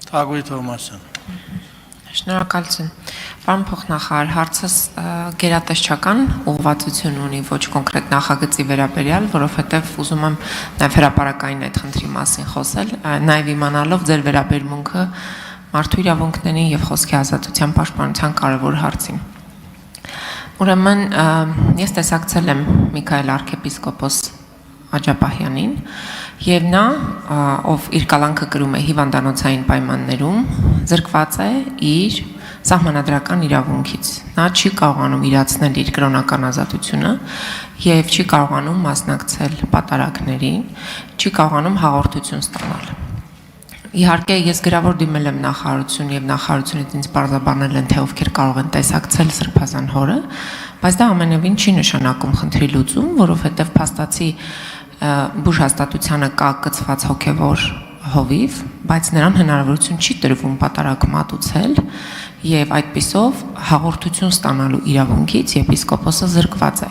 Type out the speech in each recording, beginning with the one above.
Թագուհի Թովմասյան։ Շնորհակալություն։ Պարոն փոխնախարար, հարցս գերատեսչական ուղղվածություն ունի, ոչ կոնկրետ նախագծի վերաբերյալ, որովհետև ուզում եմ նաև հրապարակային այդ խնդրի մասին խոսել, նաև իմանալով ձեր վերաբերմունքը մարդու իրավունքներին եւ խոսքի ազատության պաշտպանության կարևոր հարցին։ Ուրեմն ես տեսակցել եմ Միքայել arczepiskopos Աջապահյանին եւ նա, ով իր կալանքը կրում է հիվանդանոցային պայմաններում, զրկված է իր սահմանադրական իրավունքից։ Նա չի կարողանում իրացնել իր կրոնական ազատությունը եւ չի կարողանում մասնակցել պատարագներին, չի կարողանում հաղորդություն ստանալ։ Իհարկե ես գրավոր դիմել եմ նախարարություն եւ նախարարությունից ինձ բարձրաբանել են թե ովքեր կարող են տեսակցել սրբազան հորը, բայց դա ամենևին չի նշանակում խնդրի լուծում, որովհետեւ փաստացի բուժհաստատությանը կա կցված հոգեվոր հովիվ, բայց նրան հնարավորություն չի տրվում պատարագ մատուցել եւ այդպիսով հաղորդություն ստանալու իրավունքից եպիսկոպոսը զրկված է։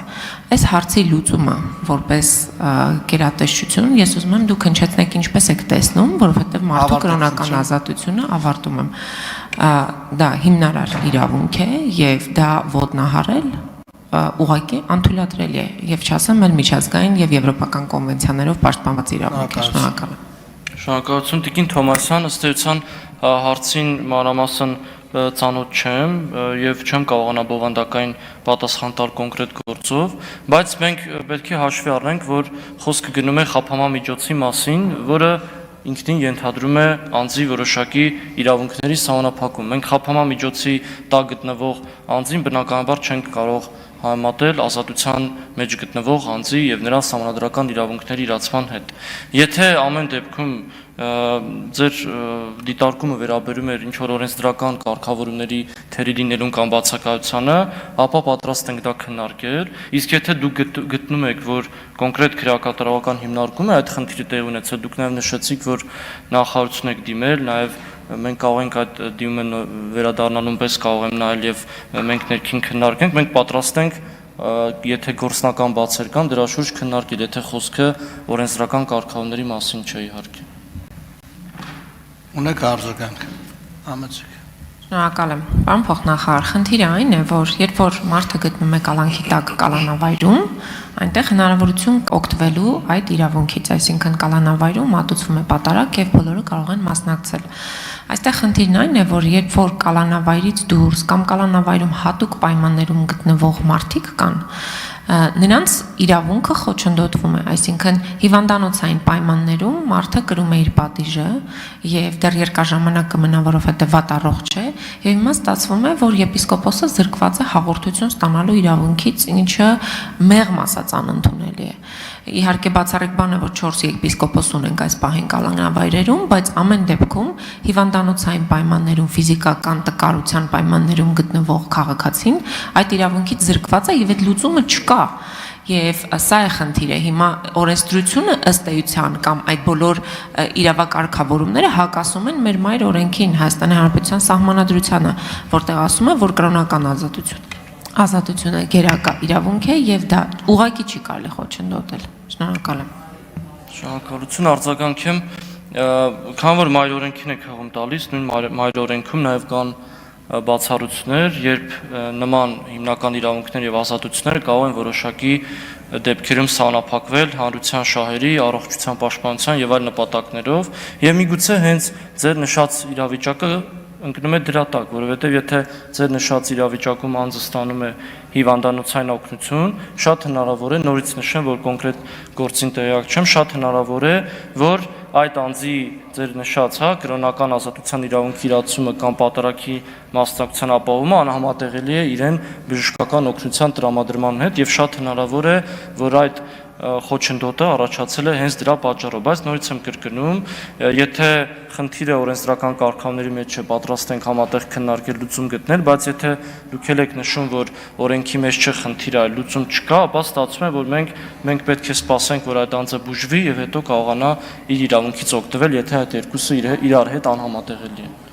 Այս հարցի լուծումը որպես գերատեսչություն ես ուզում եմ դուք հնչեցնեք ինչպես եք տեսնում, որովհետեւ մարդու կրոնական ազատությունը ավարտում եմ։ Դա հիմնարար իրավունք է եւ դա ոտնահարել ուղղակի անթույլատրելի է եւ չասեմ էլ միջազգային եւ եվրոպական կոնվենցիաներով պաշտպանված իրավունք է։ Շնորհակալ եմ։ Շնորհակալություն Տիկին Թոմասյան, ըստ էության հարցին մանրամասն ծանոթ չեմ եւ չեմ կարողանա բովանդակային պատասխան տալ կոնկրետ գործով, բայց մենք պետք է հաշվի առնենք, որ խոսքը գնում է խափամամիջոցի մասին, որը ինքնին ենթադրում է անձի որոշակի իրավունքների սահմանափակում։ Մենք խափամամիջոցի տակ գտնվող անձին բնականաբար չենք կարող համատել ազատության մեջ գտնվող անձի եւ նրա սահմանադրական իրավունքների իրացման հետ։ Եթե ամեն դեպքում ձեր դիտարկումը վերաբերում էր ինչ-որ օրենսդրական կարգավորումների թերի լինելուն կամ բացակայությանը, ապա պատրաստ ենք դա քննարկել, իսկ եթե դուք գտնում եք, որ կոնկրետ քրեակատարողական հիմնարկում է այդ խնդիրը տեղի ունեցել, դուք նաեւ նշեցիք, որ նախարարություն եք դիմել, նաեւ մենք կարող ենք այդ դիմումը վերադառնալուն պես կարող եմ նայել եւ մենք ներքին քննարկենք, մենք պատրաստ ենք եթե գործնական բացեր կան դրա շուրջ քննարկել, եթե խոսքը օրենսդրական կարգավորումների մասին չէ իհարկե։ Ունեք արձագանք։ Համեցեք։ Շնորհակալ եմ։ Պարոն փոխնախարար, խնդիրը այն է, որ երբ որ մարդը գտնում է կալանքի տակ կալանավայրում, այնտեղ հնարավորություն օգտվելու այդ իրավունքից, այսինքն կալանավայրում մատուցվում է պատարագ եւ բոլորը կարող են մասնակցել։ Այստեղ խնդիրն այն է, որ երբ որ կալանավայրից դուրս կամ կալանավայրում հատուկ պայմաններում գտնվող մարդիկ կան, նրանց իրավունքը խոչընդոտվում է, այսինքն հիվանդանոցային պայմաններում մարդը կրում է իր պատիժը եւ դեռ երկար ժամանակ կմնա, որովհետեւ վատառողջ է, եւ հիմա ստացվում է, որ եպիսկոպոսը զրկված է հաղորդություն ստանալու իրավունքից, ինչը մեղմ ասած անընդունելի է։ Իհարկե բացառիկ բան է, որ 4 եպիսկոպոս ունենք այս պահին կալանավայրերում, բայց ամեն դեպքում հիվանդանոցային պայմաններում, ֆիզիկական տկարության պայմաններում գտնվող քաղաքացին այդ իրավունքից զրկված է եւ այդ լուծումը չկա։ Եվ սա է խնդիրը, հիմա օրենսդրությունը ըստ էության կամ այդ բոլոր իրավակարգավորումները հակասում են մեր մայր օրենքին, Հայաստանի Հանրապետության Սահմանադրությանը, որտեղ ասում է, որ կրոնական ազատությունը գերակա իրավունք է եւ դա ուղղակի չի կարելի խոչընդոտել։ Շնորհակալ եմ։ Շնորհակալություն, արձագանք եմ, քան որ մայր օրենքին եք հողում տալիս, նույն մայր օրենքում նաեւ կան բացառություններ, երբ նման հիմնական իրավունքներ եւ ազատությունները կարող են որոշակի դեպքերում սահմանափակվել հանրության շահերի, առողջության պաշտպանության եւ այլ նպատակներով, եւ միգուցե հենց ձեր նշած իրավիճակը ընկնում է դրա տակ, որովհետև եթե ձեր նշած իրավիճակում անձը ստանում է հիվանդանոցային օգնություն, շատ հնարավոր է, նորից նշեմ, որ կոնկրետ գործին տեղյակ չեմ, շատ հնարավոր է, որ այդ անձի ձեր նշած կրոնական ազատության իրավունքի իրացումը կամ պատարագի մասնակցության ապահովումը անհամատեղելի է իրեն բժշկական օգնության տրամադրման հետ եւ շատ հնարավոր է, որ այդ խոչընդոտը առաջացել է հենց դրա պատճառով, բայց նորից եմ կրկնում, եթե խնդիրը օրենսդրական կարգավորումների մեջ է, պատրաստ ենք համատեղ քննարկել լուծում գտնել, բայց եթե դուք եք նշում, որ օրենքի մեջ չէ խնդիրը, այլ լուծում չկա, ապա ստացվում է, որ մենք պետք է սպասենք, որ այդ անձը բուժվի եւ հետո կարողանա իր իրավունքից օգտվել, եթե այդ երկուսը իրար հետ անհամատեղելի է։